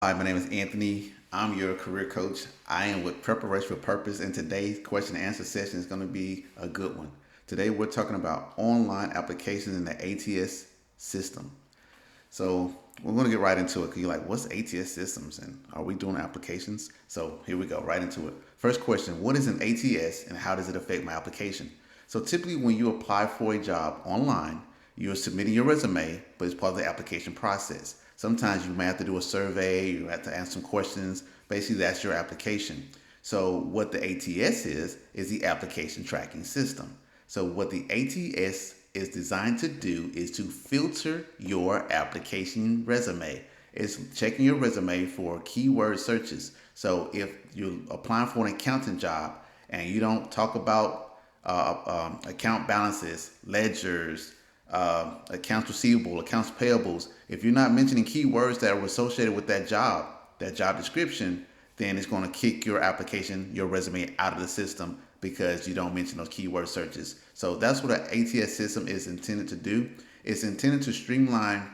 Hi, my name is Anthony. I'm your career coach. I am with Preparation for Purpose, and today's question and answer session is going to be a good one. Today, we're talking about online applications in the ATS system. So, we're going to get right into it because you're like, what's ATS systems and are we doing applications? So, here we go, right into it. First question: what is an ATS and how does it affect my application? So, typically, when you apply for a job online, you're submitting your resume, but it's part of the application process. Sometimes you may have to do a survey, you have to answer some questions. Basically, that's your application. So, what the ATS is the application tracking system. So, what the ATS is designed to do is to filter your application resume. It's checking your resume for keyword searches. So, if you're applying for an accounting job and you don't talk about account balances, ledgers, accounts receivable, accounts payables, if you're not mentioning keywords that are associated with that job description, then it's going to kick your application, your resume out of the system because you don't mention those keyword searches. So that's what an ATS system is intended to do. It's intended to streamline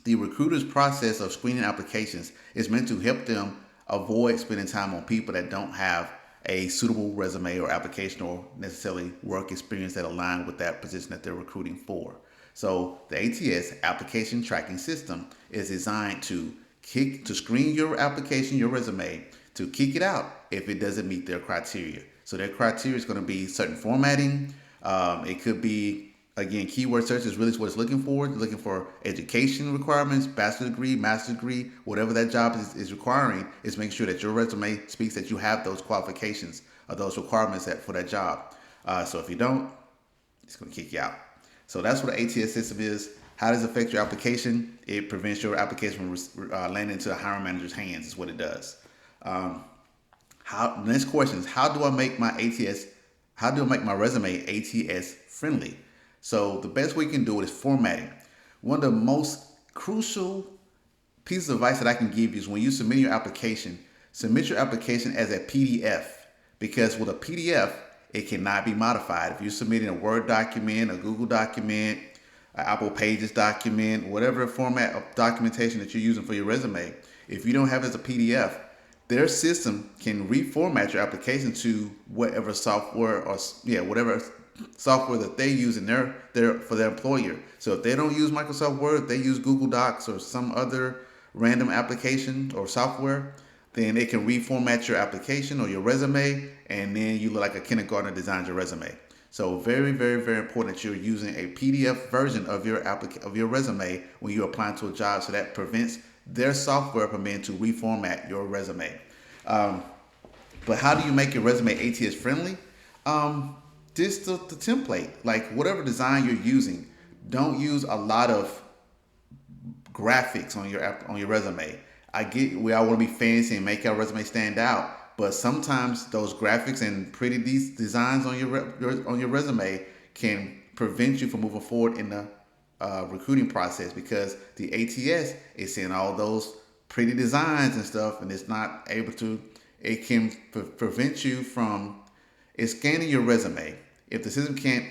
the recruiter's process of screening applications. Is meant to help them avoid spending time on people that don't have a suitable resume or application or necessarily work experience that align with that position that they're recruiting for. So the ATS application tracking system is designed to screen your application, your resume, to kick it out if it doesn't meet their criteria. So their criteria is going to be certain formatting. It could be, again, keyword search is really what it's looking for. It's looking for education requirements, bachelor's degree, master's degree, whatever that job is requiring, is make sure that your resume speaks that you have those qualifications or those requirements for that job. So if you don't, it's going to kick you out. So that's what the ATS system is. How does it affect your application? It prevents your application from landing into a hiring manager's hands. Is what it does. Um, Next question is, how do I make my ATS? How do I make my resume ATS friendly? So the best way you can do it is formatting. One of the most crucial pieces of advice that I can give you is when you submit your application, submit your application as a PDF, because with a PDF, it cannot be modified. If you're submitting a Word document, a Google document, an Apple Pages document, whatever format of documentation that you're using for your resume, if you don't have it as a PDF, their system can reformat your application to whatever software or whatever software that they use in their for their employer. So if they don't use Microsoft Word, they use Google Docs or some other random application or software, then it can reformat your application or your resume, and then you look like a kindergartner designed your resume. So very, very, very important that you're using a PDF version of your resume when you're applying to a job, so that prevents their software from being to reformat your resume. Um, but how do you make your resume ATS friendly? Just the template, like whatever design you're using, don't use a lot of graphics on your resume. I get we all want to be fancy and make our resume stand out, but sometimes those graphics and pretty designs on on your resume can prevent you from moving forward in the recruiting process, because the ATS is seeing all those pretty designs and stuff, and it's not able to. It can prevent you from scanning your resume. If the system can't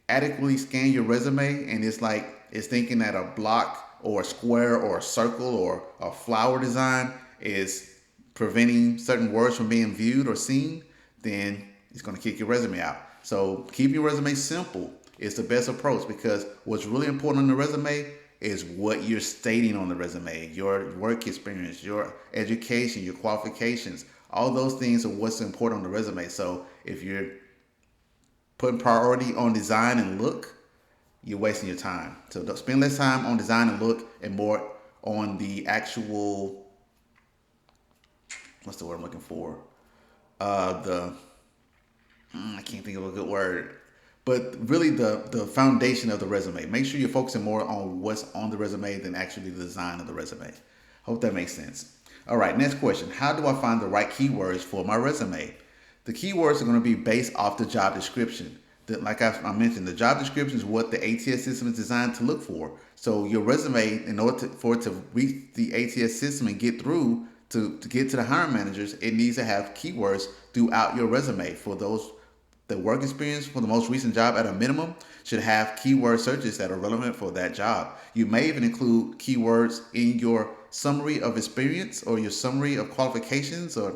adequately scan your resume and it's thinking that a block or a square or a circle or a flower design is preventing certain words from being viewed or seen, then it's going to kick your resume out. So keep your resume simple. It's the best approach, because what's really important on the resume is what you're stating on the resume, your work experience, your education, your qualifications. All those things are what's important on the resume. So if you're putting priority on design and look, you're wasting your time. So spend less time on design and look and more on the actual, what's the word I'm looking for? The I can't think of a good word, but really the foundation of the resume. Make sure you're focusing more on what's on the resume than actually the design of the resume. Hope that makes sense. All right, next question. How do I find the right keywords for my resume? The keywords are going to be based off the job description. Like I mentioned, the job description is what the ATS system is designed to look for. So your resume, in order for it to reach the ATS system and get through to get to the hiring managers, it needs to have keywords throughout your resume. For those, the work experience for the most recent job at a minimum should have keyword searches that are relevant for that job. You may even include keywords in your summary of experience or your summary of qualifications or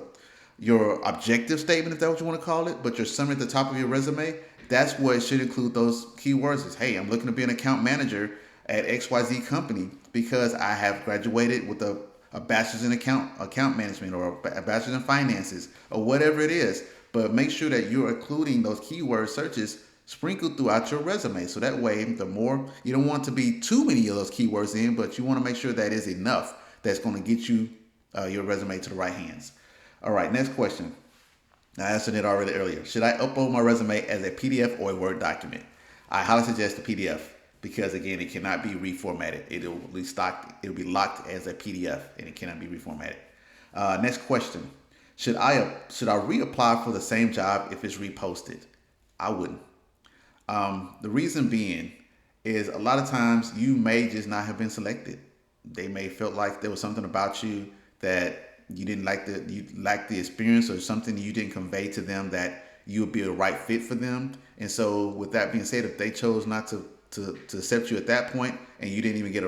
your objective statement, if that's what you want to call it, but your summary at the top of your resume, that's what should include those keywords is, hey, I'm looking to be an account manager at XYZ company because I have graduated with a bachelor's in account management or a bachelor's in finances or whatever it is. But make sure that you're including those keyword searches sprinkled throughout your resume. So that way, the more, you don't want to be too many of those keywords in, but you want to make sure that is enough that's going to get you your resume to the right hands. All right, next question. I answered it already earlier. Should I upload my resume as a PDF or a Word document? I highly suggest the PDF because again, it cannot be reformatted. It'll be locked as a PDF and it cannot be reformatted. Next question. Should I reapply for the same job if it's reposted? I wouldn't. The reason being is a lot of times you may just not have been selected. They may felt like there was something about you that you didn't like you lacked the experience or something you didn't convey to them that you would be a right fit for them. And so with that being said, if they chose not to accept you at that point and you didn't even get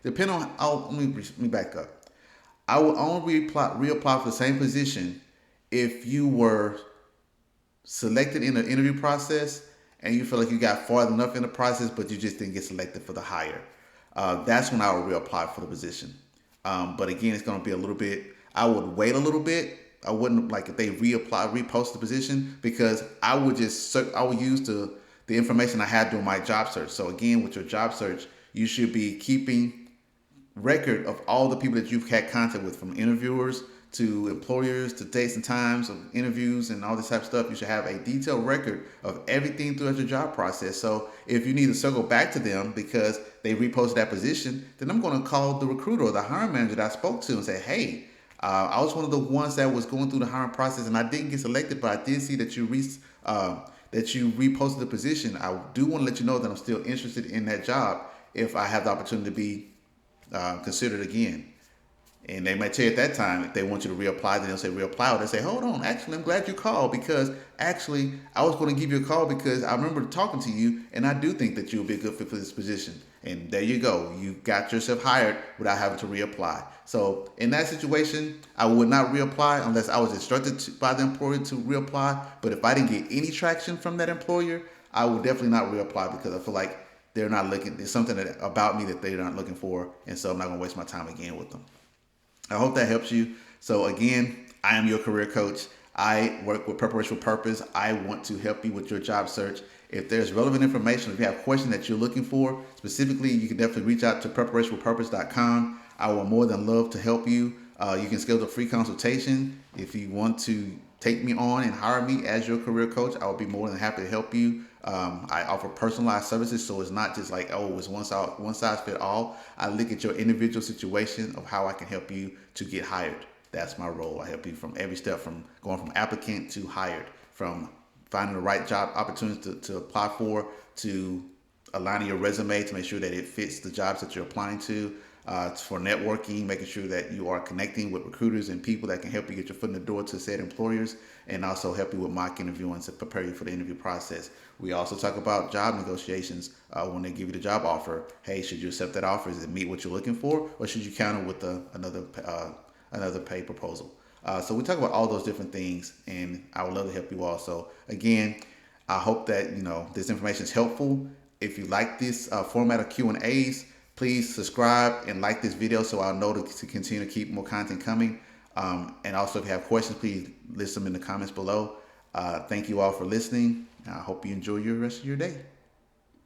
depending on, let me back up. I will only reapply for the same position if you were selected in the interview process and you feel like you got far enough in the process, but you just didn't get selected for the hire. That's when I would reapply for the position. But again, it's going to be a little bit, I would wait a little bit. I wouldn't, like if they repost the position, because I would use the information I had during my job search. So again, with your job search, you should be keeping record of all the people that you've had contact with, from interviewers to employers to dates and times of interviews and all this type of stuff. You should have a detailed record of everything throughout your job process. So if you need to circle back to them because they reposted that position, then I'm going to call the recruiter or the hiring manager that I spoke to and say, hey, I was one of the ones that was going through the hiring process and I didn't get selected, but I did see that you reposted the position. I do want to let you know that I'm still interested in that job if I have the opportunity to be considered again. And they might tell you at that time, if they want you to reapply, then they'll say reapply. Or they say, hold on, actually, I'm glad you called because actually I was going to give you a call because I remember talking to you and I do think that you'll be a good fit for this position. And there you go. You got yourself hired without having to reapply. So in that situation, I would not reapply unless I was instructed by the employer to reapply. But if I didn't get any traction from that employer, I would definitely not reapply because I feel like they're not looking, there's something about me that they're not looking for. And so I'm not going to waste my time again with them. I hope that helps you. So again, I am your career coach. I work with Preparation with Purpose. I want to help you with your job search. If there's relevant information, if you have questions that you're looking for, specifically, you can definitely reach out to preparationwithpurpose.com. I will more than love to help you. You can schedule a free consultation. If you want to take me on and hire me as your career coach, I will be more than happy to help you. I offer personalized services, so it's not just like, oh, it's one size fit all. I look at your individual situation of how I can help you to get hired. That's my role. I help you from every step, from going from applicant to hired, from finding the right job opportunities to apply for, to aligning your resume to make sure that it fits the jobs that you're applying to, for networking, making sure that you are connecting with recruiters and people that can help you get your foot in the door to said employers, and also help you with mock interviewing to prepare you for the interview process. We also talk about job negotiations when they give you the job offer. Hey, should you accept that offer? Does it meet what you're looking for, or should you counter with another pay proposal? So we talk about all those different things, and I would love to help you all. So again, I hope that this information is helpful. If you like this format of Q&As, please subscribe and like this video so I'll know to continue to keep more content coming. And also, if you have questions, please list them in the comments below. Thank you all for listening. I hope you enjoy your rest of your day.